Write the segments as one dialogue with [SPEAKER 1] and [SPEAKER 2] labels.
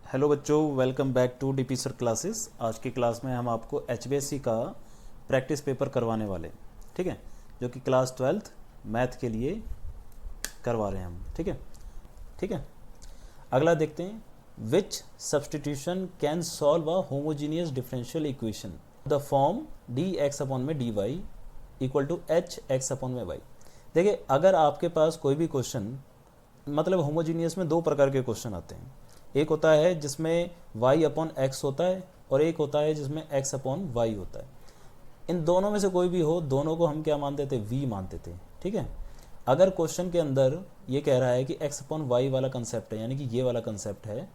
[SPEAKER 1] Hello बच्चों, welcome back to DP sir classes. आज की क्लास में हम आपको एचबीएससी का प्रैक्टिस पेपर करवाने वाले, ठीक है, जो कि क्लास 12th मैथ के लिए करवा रहे हैं हम। ठीक है, ठीक है। अगला देखते हैं, which substitution can solve a homogeneous differential equation the form D X upon में D Y equal to H X upon में वाई। देखिए, अगर आपके पास कोई भी क्वेश्चन, मतलब होमोजीनियस में दो प्रकार के क्वेश्चन आते हैं। एक होता है जिसमें y अपॉन एक्स होता है और एक होता है जिसमें x अपॉन वाई होता है। इन दोनों में से कोई भी हो, दोनों को हम क्या मानते थे? v मानते थे। ठीक है, अगर क्वेश्चन के अंदर ये कह रहा है कि x अपॉन वाई वाला कंसेप्ट है, यानी कि ये वाला कंसेप्ट है,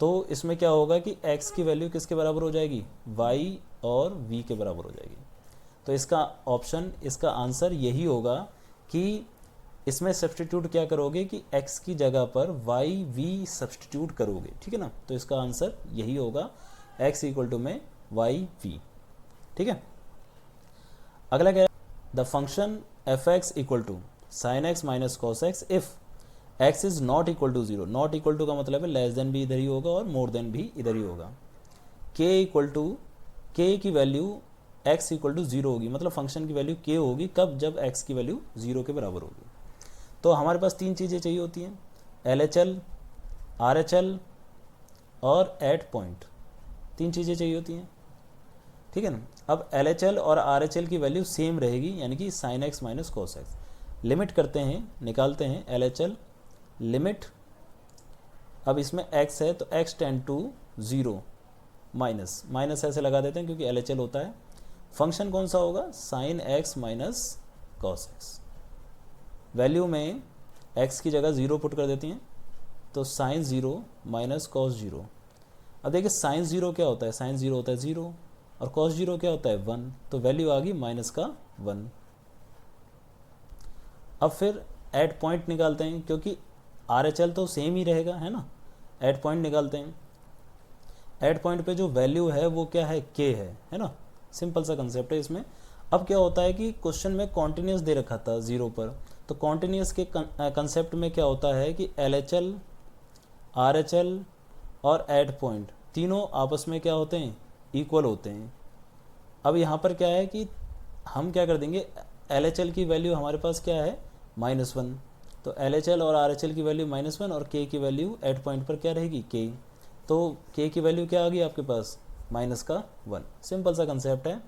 [SPEAKER 1] तो इसमें क्या होगा कि x की वैल्यू किसके बराबर हो जाएगी? y और v के बराबर हो जाएगी। तो इसका ऑप्शन, इसका आंसर यही होगा कि इसमें सब्सटीट्यूट क्या करोगे कि x की जगह पर y v सब्सटीट्यूट करोगे। ठीक है ना, तो इसका आंसर यही होगा, x इक्वल टू में y v। ठीक है, अगला क्या है? The function f x equal to sine x minus cos x if x is not equal to zero. Not equal to का मतलब है लेस देन भी इधर ही होगा और मोर देन भी इधर ही होगा। k इक्वल टू, k की value x equal to zero होगी, मतलब फंक्शन की वैल्यू k होगी कब? जब x की वैल्यू जीरो के बराबर होगी। तो हमारे पास तीन चीज़ें चाहिए होती हैं, LHL, RHL और एट पॉइंट। तीन चीज़ें चाहिए होती हैं, ठीक है ना। अब LHL और RHL की वैल्यू सेम रहेगी, यानी कि sign x minus cos x. Limit करते हैं, निकालते हैं LHL लिमिट। अब इसमें x है तो x tend to zero, minus minus ऐसे लगा देते हैं क्योंकि LHL होता है। फंक्शन कौन सा होगा? Sign x minus cos x. Value में x की जगह ज़ीरो पुट कर देती हैं, तो sine zero minus cos zero. अब देखिए, साइन ज़ीरो क्या होता है? साइन ज़ीरो होता है ज़ीरो, और कॉस ज़ीरो क्या होता है? वन। तो वैल्यू आ गई माइनस का वन। अब फिर एट पॉइंट निकालते हैं, क्योंकि RHL तो सेम ही रहेगा, है ना। एट पॉइंट निकालते हैं। एट पॉइंट पे जो वैल्यू है वो क्या है? k है ना। सिंपल सा कंसेप्ट है इसमें। अब क्या होता है कि क्वेश्चन में कॉन्टिन्यूस दे रखा था ज़ीरो पर, तो कॉन्टिन्यूस के कंसेप्ट में क्या होता है कि LHL, RHL और एट पॉइंट तीनों आपस में क्या होते हैं? इक्वल होते हैं। अब यहाँ पर क्या है कि हम क्या कर देंगे, LHL की वैल्यू हमारे पास क्या है? Minus one. तो LHL और RHL की वैल्यू माइनस वन और k की वैल्यू एट पॉइंट पर क्या रहेगी? k। तो k की वैल्यू क्या आ गई आपके पास? माइनस का वन। सिंपल सा कंसेप्ट है,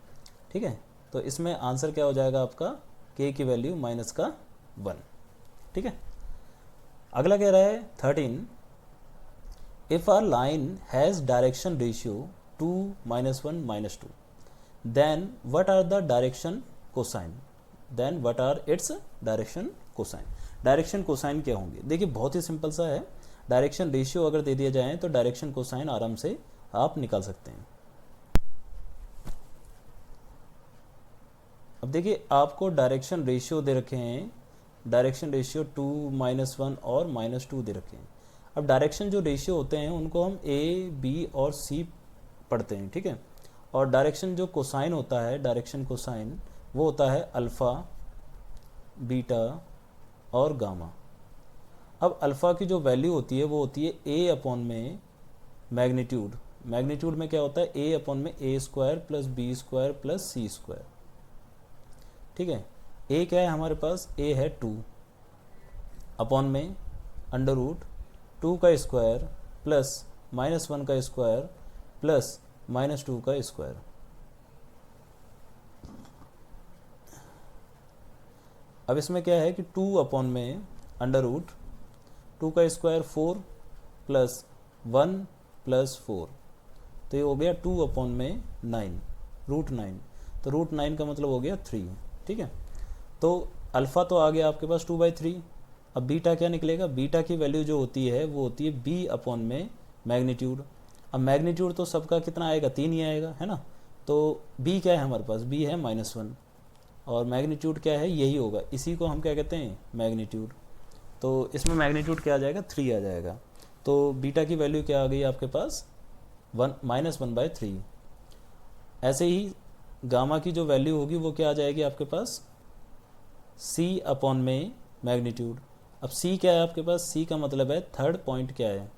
[SPEAKER 1] ठीक है। तो इसमें आंसर क्या हो जाएगा आपका? k की वैल्यू माइनस का वन। ठीक है, अगला कह रहा है 13, if a line has direction ratio 2 -1 -2, then what are the direction cosine? Then what are its direction cosine? Direction cosine क्या होंगे? देखिए, बहुत ही सिंपल सा है। डायरेक्शन रेशियो अगर दे दिया जाए तो डायरेक्शन कोसाइन आराम से आप निकाल सकते हैं। अब देखिए, आपको डायरेक्शन रेशियो दे रखे हैं, डायरेक्शन रेशियो 2 -1 और -2 दे रखे हैं। अब डायरेक्शन जो रेशियो होते हैं उनको हम A, B और C पढ़ते हैं, ठीक है। और डायरेक्शन जो कोसाइन होता है, डायरेक्शन कोसाइन, वो होता है अल्फ़ा, बीटा और गामा। अब अल्फ़ा की जो वैल्यू होती है वो होती है A अपॉन में मैग्नीट्यूड। मैग्नीट्यूड में क्या होता है? A अपॉन में A square plus B square plus C square. ठीक है, A क्या है हमारे पास? A है 2 अपॉन में अंडर रूट 2 का स्क्वायर प्लस -1 का स्क्वायर प्लस -2 का स्क्वायर। अब इसमें क्या है कि 2 अपॉन में अंडर रूट 2 का स्क्वायर 4 प्लस 1 प्लस 4, तो ये हो गया 2 अपॉन में 9, रूट 9। तो रूट 9 का मतलब हो गया 3। ठीक है, तो अल्फ़ा तो आ गया आपके पास 2/3। अब बीटा क्या निकलेगा? बीटा की वैल्यू जो होती है वो होती है b अपॉन में मैग्नीट्यूड। अब मैग्नीट्यूड तो सबका कितना आएगा? 3 ही आएगा, है ना। तो b क्या है हमारे पास? b है -1 और मैग्नीट्यूड क्या है? यही होगा, इसी को हम क्या कहते हैं? मैग्नीट्यूड। तो इसमें मैग्नीट्यूड क्या आ जाएगा? 3 आ जाएगा। तो बीटा की वैल्यू क्या आ गई आपके पास? -1/3। ऐसे ही गामा की जो वैल्यू होगी वो क्या आ जाएगी आपके पास? c अपॉन में मैग्नीट्यूड। अब c क्या है आपके पास? c का मतलब है थर्ड पॉइंट क्या है?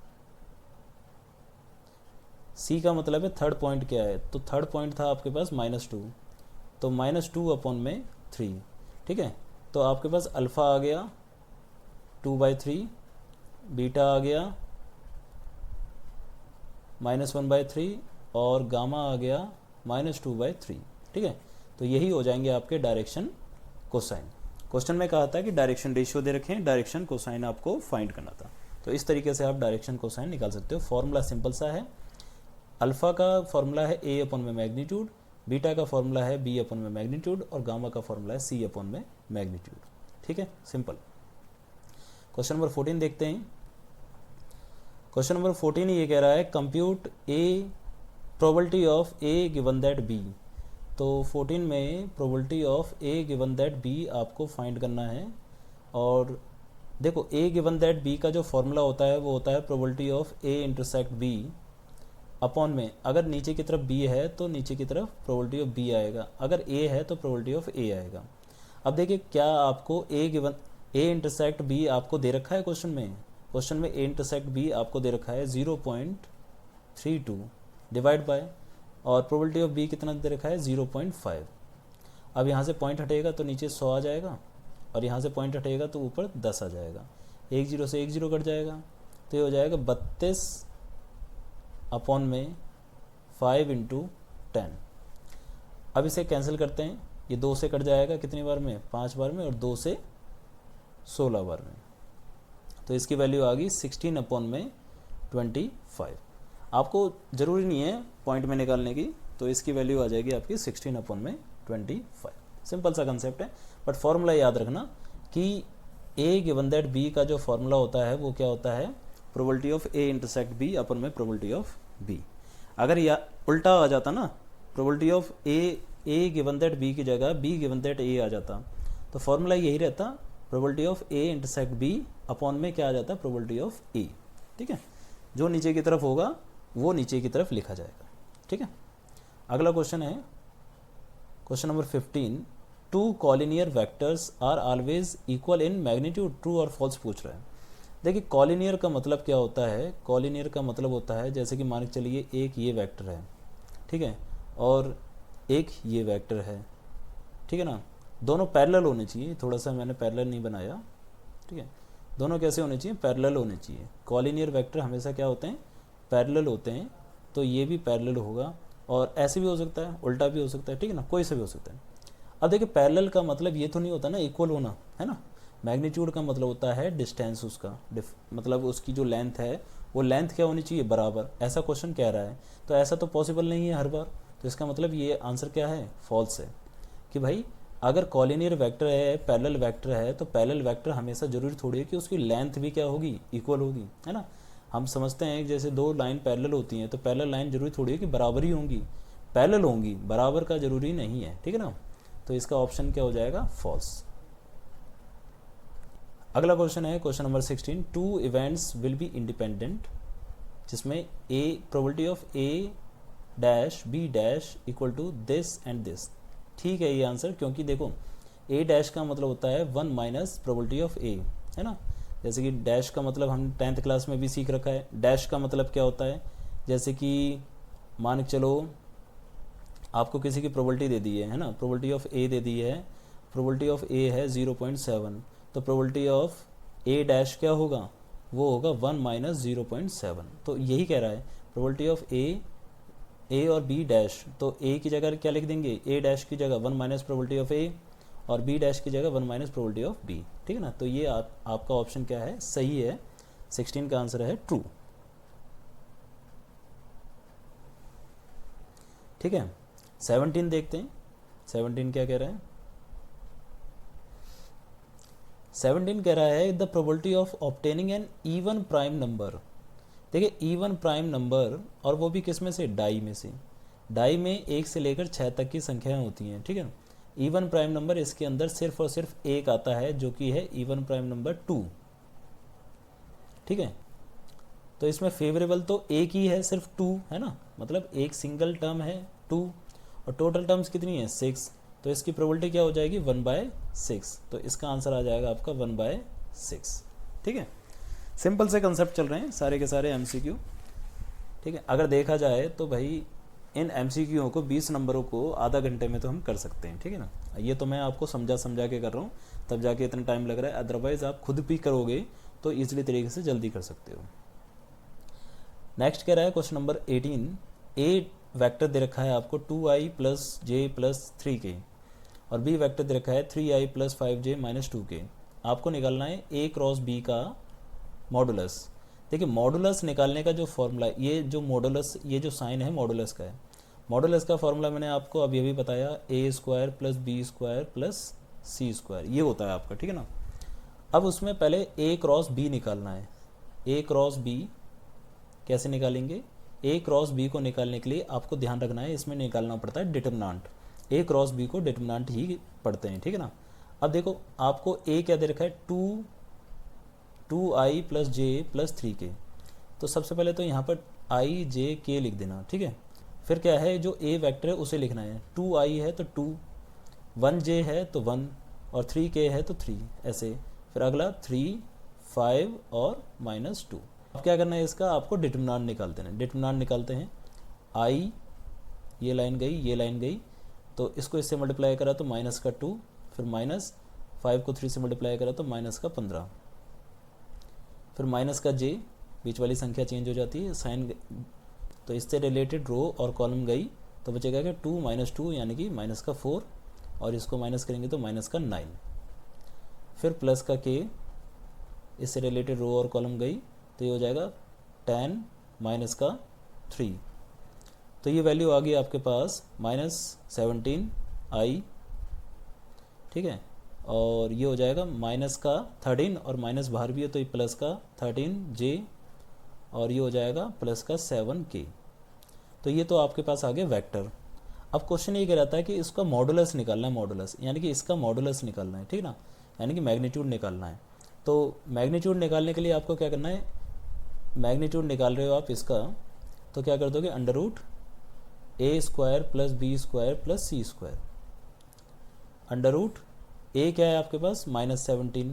[SPEAKER 1] सी का मतलब है थर्ड पॉइंट क्या है, तो थर्ड पॉइंट था आपके पास -2, तो -2 अपॉन में 3, ठीक है। तो आपके पास अल्फ़ा आ गया 2/3, बीटा आ गया -1/3 और गामा आ गया -2/3, ठीक है। तो यही हो जाएंगे आपके डायरेक्शन कोसाइन। क्वेश्चन में कहा था कि डायरेक्शन रेशियो दे रखे हैं, डायरेक्शन कोसाइन आपको फाइंड करना था, तो इस तरीके से आप डायरेक्शन कोसाइन निकाल सकते हो। फॉर्मूला सिंपल सा है, अल्फ़ा का फॉर्मूला है a अपॉन में मैग्नीट्यूड, बीटा का फॉर्मूला है b अपॉन में मैग्नीट्यूड और गामा का फॉर्मूला है c अपॉन में मैग्नीट्यूड, ठीक है, सिंपल। क्वेश्चन नंबर 14 देखते हैं। क्वेश्चन नंबर 14 ये कह रहा है compute A probability of A given that B. तो 14 में probability of A given that B आपको फाइंड करना है। और देखो ए गिवन दैट बी का जो फॉर्मूला होता है वो होता है probability of A intersect B upon में, अगर नीचे की तरफ बी है तो नीचे की तरफ प्रोबेबिलिटी ऑफ बी आएगा, अगर ए है तो प्रोबेबिलिटी ऑफ ए आएगा। अब देखिए क्या आपको ए गिवन ए इंटरसेक्ट बी आपको दे रखा है क्वेश्चन में ए इंटरसेक्ट बी आपको दे रखा है 0.32 डिवाइड बाय, और प्रोबेबिलिटी ऑफ बी कितना दे रखा है 0.5। अब यहाँ से पॉइंट हटेगा तो नीचे 100 आ जाएगा और यहाँ से पॉइंट हटेगा तो ऊपर 10 आ जाएगा, 1 0 से 1 0 कट जाएगा, तो ये हो जाएगा 32 अपॉन में 5 × 10। अब इसे कैंसिल करते हैं, ये 2 से कट जाएगा कितनी बार में, 5 बार में, और 2 से 16 बार में, तो इसकी वैल्यू आ गई 16 अपॉन में 25। आपको ज़रूरी नहीं है पॉइंट में निकालने की, तो इसकी वैल्यू आ जाएगी आपकी 16 अपॉन में 25। सिंपल सा कंसेप्ट है, बट फॉर्मूला याद रखना कि ए गिवन दैट बी का जो फॉर्मूला होता है वो क्या होता है, probability of A intersect B upon में प्रोबेबिलिटी ऑफ बी। अगर या उल्टा आ जाता ना, probability of A given that B की जगह बी गिवन दैट ए आ जाता, तो फॉर्मूला यही रहता, probability of A intersect B upon में क्या आ जाता है, प्रोबेबिलिटी ऑफ ए, ठीक है। जो नीचे की तरफ होगा वो नीचे की तरफ लिखा जाएगा, ठीक है। अगला क्वेश्चन है question number 15, 2 collinear vectors are always equal in magnitude, true और फॉल्स पूछ रहा है। देखिए कॉलिनियर का मतलब क्या होता है, कॉलिनियर का मतलब होता है जैसे कि मान के चलिए एक ये वेक्टर है, ठीक है, और एक ये वेक्टर है, ठीक है ना, दोनों पैरेलल होने चाहिए, थोड़ा सा मैंने पैरेलल नहीं बनाया, ठीक है, दोनों कैसे होने चाहिए, पैरेलल होने चाहिए। कॉलिनियर वेक्टर हमेशा क्या होते हैं, पैरेलल होते हैं, तो ये भी पैरेलल होगा, और ऐसे भी हो सकता है, उल्टा भी हो सकता है, ठीक है ना, कोई से भी हो सकता है। अब देखिए पैरेलल का मतलब ये तो नहीं होता ना इक्वल होना, है ना, मैग्नीट्यूड का मतलब होता है डिस्टेंस, उसका मतलब उसकी जो लेंथ है वो लेंथ क्या होनी चाहिए, बराबर, ऐसा क्वेश्चन कह रहा है, तो ऐसा तो पॉसिबल नहीं है हर बार, तो इसका मतलब ये आंसर क्या है, फॉल्स है, कि भाई अगर कॉलिनियर वेक्टर है, पैरेलल वेक्टर है, तो पैरेलल वेक्टर हमेशा जरूरी थोड़ी है कि उसकी लेंथ भी क्या होगी, इक्वल होगी, है ना। हम समझते हैं जैसे दो लाइन पैरेलल होती हैं तो पैरेलल लाइन जरूरी थोड़ी है कि बराबर ही होंगी, पैरेलल होंगी, बराबर का जरूरी नहीं है, ठीक है ना। तो इसका ऑप्शन क्या हो जाएगा, फॉल्स। अगला क्वेश्चन है question number 16, 2 events will be independent, जिसमें A probability of A dash B dash equal to this and this, ठीक है ये आंसर, क्योंकि देखो ए डैश का मतलब होता है 1 माइनस प्रोबेबिलिटी ऑफ ए, है ना। जैसे कि डैश का मतलब हम 10th क्लास में भी सीख रखा है, डैश का मतलब क्या होता है, जैसे कि मान के चलो आपको किसी की प्रोबेबिलिटी दे दी है ना, प्रोबेबिलिटी ऑफ ए दे दी है, प्रोबेबिलिटी ऑफ ए है 0.7, तो प्रोबेबिलिटी ऑफ ए डैश क्या होगा, वो होगा 1 माइनस 0.7, तो यही कह रहा है प्रोबेबिलिटी ऑफ ए और बी डैश, तो ए की जगह क्या लिख देंगे, ए डैश की जगह 1 माइनस प्रोबेबिलिटी ऑफ ए और बी डैश की जगह 1 माइनस प्रोबेबिलिटी ऑफ बी, ठीक है ना। तो ये आपका ऑप्शन क्या है, सही है, 16 का आंसर है ट्रू, ठीक है। 17 देखते हैं, 17 क्या कह रहा है, 17 कह रहा है the probability of obtaining an even prime number. देखिए इवन प्राइम नंबर, और वो भी किस में से, डाई में से, डाई में 1 से लेकर 6 तक की संख्याएं होती हैं, ठीक है। इवन प्राइम नंबर इसके अंदर सिर्फ और सिर्फ एक आता है जो कि है इवन प्राइम नंबर 2, ठीक है। तो इसमें फेवरेबल तो एक ही है, सिर्फ 2 है ना, मतलब एक सिंगल टर्म है 2 और टोटल टर्म्स कितनी है 6, तो इसकी प्रोबेबिलिटी क्या हो जाएगी 1/6, तो इसका आंसर आ जाएगा आपका 1/6, ठीक है। सिंपल से कंसेप्ट चल रहे हैं सारे के सारे MCQ, ठीक है। अगर देखा जाए तो भाई इन MCQ को 20 नंबरों को आधा घंटे में तो हम कर सकते हैं, ठीक है ना। ये तो मैं आपको समझा के कर रहा हूँ, तब जाके इतना टाइम लग रहा है, अदरवाइज़ आप खुद भी करोगे तो ईजिली तरीके से जल्दी कर सकते हो। नेक्स्ट कह रहा है क्वेश्चन नंबर 18, ए वेक्टर दे रखा है आपको 2i प्लस जे प्लस 3k और बी वेक्टर दे रखा है 3i plus 5j minus 2k। आपको निकालना है a क्रॉस b का मॉडुलस। देखिए मॉडुलस निकालने का जो फॉर्मूला, ये जो मॉडुलस, ये जो साइन है मॉडुलस का है। मॉडुलस का फॉर्मूला मैंने आपको अब ये भी बताया, a square plus B square plus c square, ये होता है आपका, ठीक है ना। अब उसमें पहले a क्रॉस b निकालना है। a क्रॉस b कैसे निकालेंगे? a क्रॉस b को निकालने के लिए आपको ध्यान रखना है, इसमें निकालना पड़ता है डिटर्मिनेंट। a क्रॉस b को डिटर्मिनेंट ही पढ़ते हैं, ठीक है ना। अब देखो आपको a क्या दे रखा है, 2i प्लस जे प्लस 3k। तो सबसे पहले तो यहाँ पर i j k लिख देना, ठीक है। फिर क्या है, जो a वेक्टर है उसे लिखना है, 2i है तो 2, 1j है तो 1 और 3k है तो 3, ऐसे। फिर अगला 3, 5 और माइनस 2। अब क्या करना है, इसका आपको डिटर्मिनेंट निकाल देना है। डिटर्मिनेंट निकालते हैं, i, ये लाइन गई, ये लाइन गई, तो इसको इससे मल्टीप्लाई करा तो माइनस का 2, फिर माइनस 5 को 3 से मल्टीप्लाई करा तो माइनस का 15, फिर माइनस का j, बीच वाली संख्या चेंज हो जाती है, साइन, तो इससे रिलेटेड रो और कॉलम गई, तो बचेगा कि 2 माइनस 2 यानी कि माइनस का 4 और इसको माइनस करेंगे तो माइनस का 9, फिर प्लस का k, इससे रिलेटेड रो और कॉलम गई, तो ये हो जाएगा 10 माइनस का 3। तो ये वैल्यू आ गई आपके पास माइनस 17i, ठीक है। और ये हो जाएगा माइनस का 13 और माइनस बाहर भी है तो ये प्लस का 13j और ये हो जाएगा प्लस का 7k। तो ये तो आपके पास आ गया वेक्टर। अब क्वेश्चन ये कह रहा था कि इसका मॉडुलस निकालना है, मॉडुलस यानी कि इसका मॉडुलस निकालना है, ठीक ना, यानी कि मैग्नीट्यूड निकालना है। तो मैग्नीट्यूड निकालने के लिए आपको क्या करना है, मैग्नीट्यूड निकाल रहे हो आप इसका, तो क्या कर दोगे, under root a square plus B square plus c square. Under root a क्या है आपके पास, माइनस 17,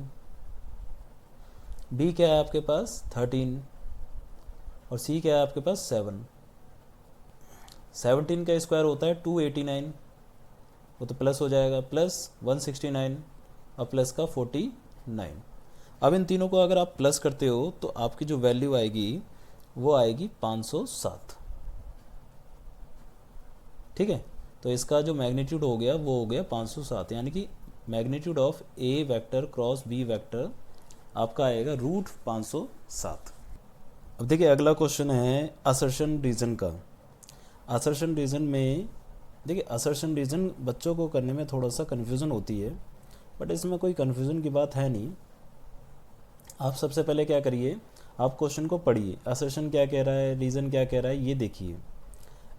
[SPEAKER 1] b क्या है आपके पास 13 और c क्या है आपके पास 7। 17 का स्क्वायर होता है 289, वो तो प्लस हो जाएगा, प्लस 169 और प्लस का 49। अब इन तीनों को अगर आप प्लस करते हो तो आपकी जो वैल्यू आएगी वो आएगी 507, ठीक है। तो इसका जो मैग्नीट्यूड हो गया वो हो गया 507, यानी कि magnitude of a vector cross b vector आपका आएगा रूट 507। अब देखिए अगला क्वेश्चन है असर्शन रीजन का। असर्शन रीजन में देखिए, असर्शन रीजन बच्चों को करने में थोड़ा सा कन्फ्यूज़न होती है, बट इसमें कोई कन्फ्यूज़न की बात है नहीं। आप सबसे पहले क्या करिए, आप क्वेश्चन को पढ़िए, असर्शन क्या कह रहा है, रीजन क्या कह रहा है, ये देखिए।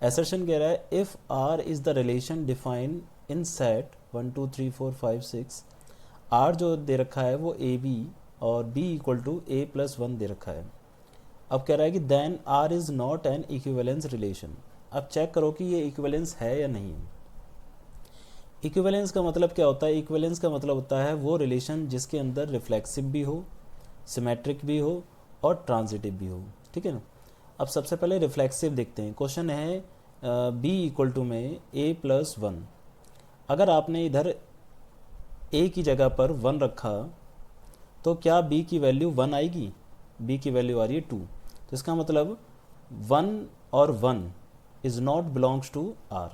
[SPEAKER 1] असर्शन कह रहा है if R is the relation define in set 1 2 3 4 5 6, R जो दे रखा है वो AB और B equal to A plus 1 दे रखा है। अब कह रहा है कि then R is not an equivalence relation. अब चेक करो कि ये इक्विवेलेंस है या नहीं। इक्विवेलेंस का मतलब क्या होता है, इक्विवेलेंस का मतलब होता है वो रिलेशन जिसके अंदर रिफ्लेक्सिव भी हो, सिमेट्रिक भी हो और ट्रांजिटिव भी हो, ठीक है ना। अब सबसे पहले रिफ्लेक्सिव देखते हैं। क्वेश्चन है b इक्वल टू में a प्लस 1। अगर आपने इधर a की जगह पर 1 रखा तो क्या b की वैल्यू 1 आएगी, b की वैल्यू आ रही है 2, तो इसका मतलब 1 और 1 is not belongs to r।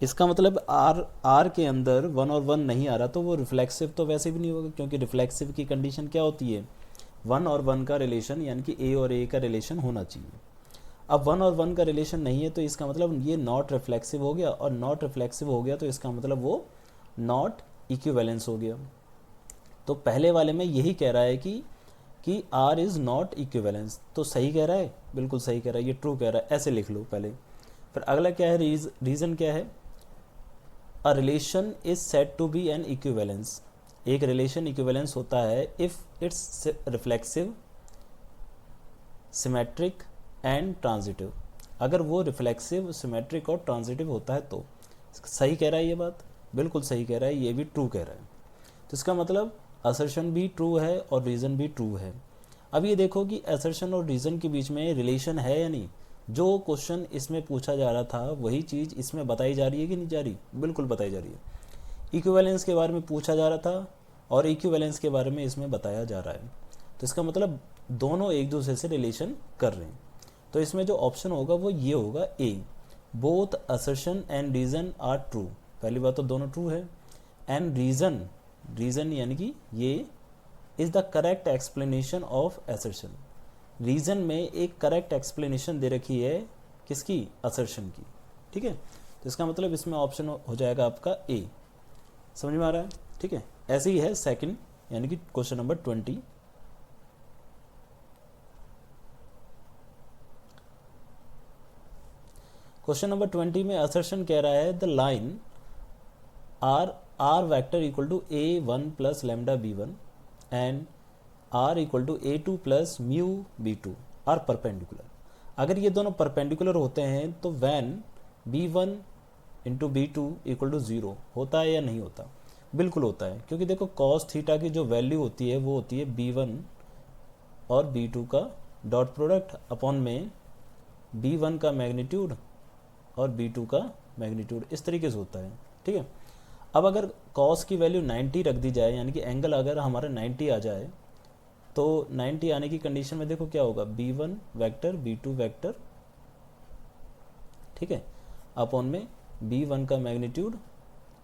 [SPEAKER 1] इसका मतलब r के अंदर 1 और 1 नहीं आ रहा, तो वो रिफ्लेक्सिव तो वैसे भी नहीं होगा, क्योंकि रिफ्लेक्सिव की कंडीशन क्या होती है, 1 और 1 का रिलेशन, यानी कि a और a का रिलेशन होना चाहिए। अब 1 और 1 का रिलेशन नहीं है तो इसका मतलब ये नॉट रिफ्लेक्सिव हो गया, और नॉट रिफ्लेक्सिव हो गया तो इसका मतलब वो नॉट इक्विवेलेंस हो गया। तो पहले वाले में यही कह रहा है कि R इज़ नॉट इक्विवेलेंस, तो सही कह रहा है, बिल्कुल सही कह रहा है, ये ट्रू कह रहा है, ऐसे लिख लो पहले। फिर अगला क्या है, रीज़न क्या है, a relation is said to be an equivalence. एक रिलेशन इक्विवेलेंस होता है if it's reflexive, symmetric and transitive. अगर वो रिफ्लेक्सिव, सिमेट्रिक और ट्रांजिटिव होता है तो। सही कह रहा है ये बात, बिल्कुल सही कह रहा है, ये भी ट्रू कह रहा है। तो इसका मतलब असर्शन भी ट्रू है और रीज़न भी ट्रू है। अब ये देखो कि असर्शन और रीज़न के बीच में रिलेशन है या नहीं, जो क्वेश्चन इसमें पूछा जा रहा था वही चीज़ इसमें बताई जा रही है कि नहीं जा रही? बिल्कुल बताई जा रही है। इक्विवेलेंस के बारे में पूछा जा रहा था और इक्विवेलेंस के बारे में इसमें बताया जा रहा है, तो इसका मतलब दोनों एक दूसरे से रिलेशन कर रहे हैं। तो इसमें जो ऑप्शन होगा वो ये होगा A, both assertion and reason are true. पहली बात तो दोनों ट्रू है, एंड रीज़न यानी कि ये is the correct explanation of assertion. Reason में एक करेक्ट एक्सप्लेनेशन दे रखी है किसकी? असर्शन की। ठीक है, तो इसका मतलब इसमें ऑप्शन हो जाएगा आपका ए। समझ में आ रहा है? ठीक है, ऐसे ही है सेकंड यानी कि क्वेश्चन नंबर 20। क्वेश्चन नंबर 20 में असर्शन कह रहा है the line r vector equal to a1 plus lambda b1 and r equal to a2 plus mu b2 are perpendicular. अगर ये दोनों परपेंडिकुलर होते हैं तो van b1 into b2 equal to 0 होता है या नहीं होता? बिल्कुल होता है, क्योंकि देखो cos थीटा की जो वैल्यू होती है वो होती है b1 और b2 का डॉट प्रोडक्ट अपॉन में b1 का मैग्नीट्यूड और b2 का मैग्नीट्यूड, इस तरीके से होता है। ठीक है, अब अगर cos की वैल्यू 90 रख दी जाए, यानी कि एंगल अगर हमारा 90 आ जाए, तो 90 आने की कंडीशन में देखो क्या होगा, b1 वेक्टर b2 वेक्टर, ठीक है, अपॉन में b1 का मैग्नीट्यूड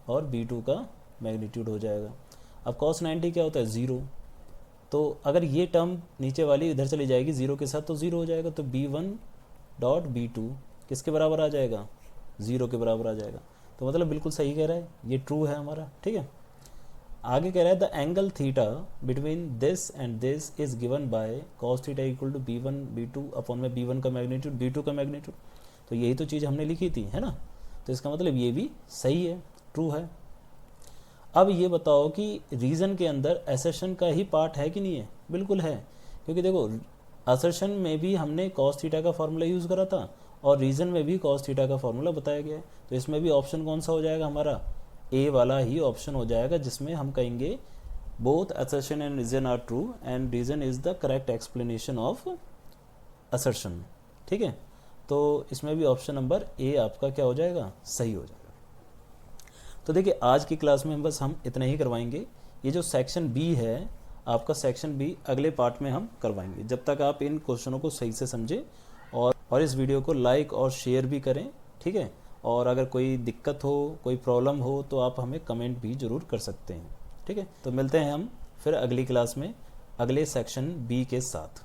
[SPEAKER 1] और b2 का मैग्नीट्यूड हो जाएगा। अब cos 90 क्या होता है? 0। तो अगर ये टर्म नीचे वाली इधर चली जाएगी 0 के साथ तो 0 हो जाएगा, तो b1 डॉट b2 किसके बराबर आ जाएगा? 0 के बराबर आ जाएगा। तो मतलब बिल्कुल सही कह रहा है, ये ट्रू है हमारा। ठीक है, आगे कह रहा है the angle theta between this and this is given by cos theta equal to b1 b2 upon में b1 का मैग्नीट्यूड b2 का मैग्नीट्यूड। तो यही तो चीज़ हमने लिखी थी, है ना? तो इसका मतलब ये भी सही है, ट्रू है। अब ये बताओ कि रीज़न के अंदर असर्शन का ही पार्ट है कि नहीं है? बिल्कुल है, क्योंकि देखो असर्शन में भी हमने cos थीटा का फॉर्मूला यूज़ करा था और रीज़न में भी cos थीटा का फॉर्मूला बताया गया है। तो इसमें भी ऑप्शन कौन सा हो जाएगा हमारा? ए वाला ही ऑप्शन हो जाएगा, जिसमें हम कहेंगे both assertion and reason are true and reason is the correct explanation of assertion. ठीक है, तो इसमें भी ऑप्शन नंबर ए आपका क्या हो जाएगा? सही हो जाएगा। तो देखिए आज की क्लास में बस हम इतना ही करवाएंगे। ये जो सेक्शन बी है आपका, सेक्शन बी अगले पार्ट में हम करवाएंगे। जब तक आप इन क्वेश्चनों को सही से समझें और इस वीडियो को लाइक और शेयर भी करें। ठीक है, और अगर कोई दिक्कत हो, कोई प्रॉब्लम हो तो आप हमें कमेंट भी ज़रूर कर सकते हैं। ठीक है, तो मिलते हैं हम फिर अगली क्लास में अगले सेक्शन बी के साथ।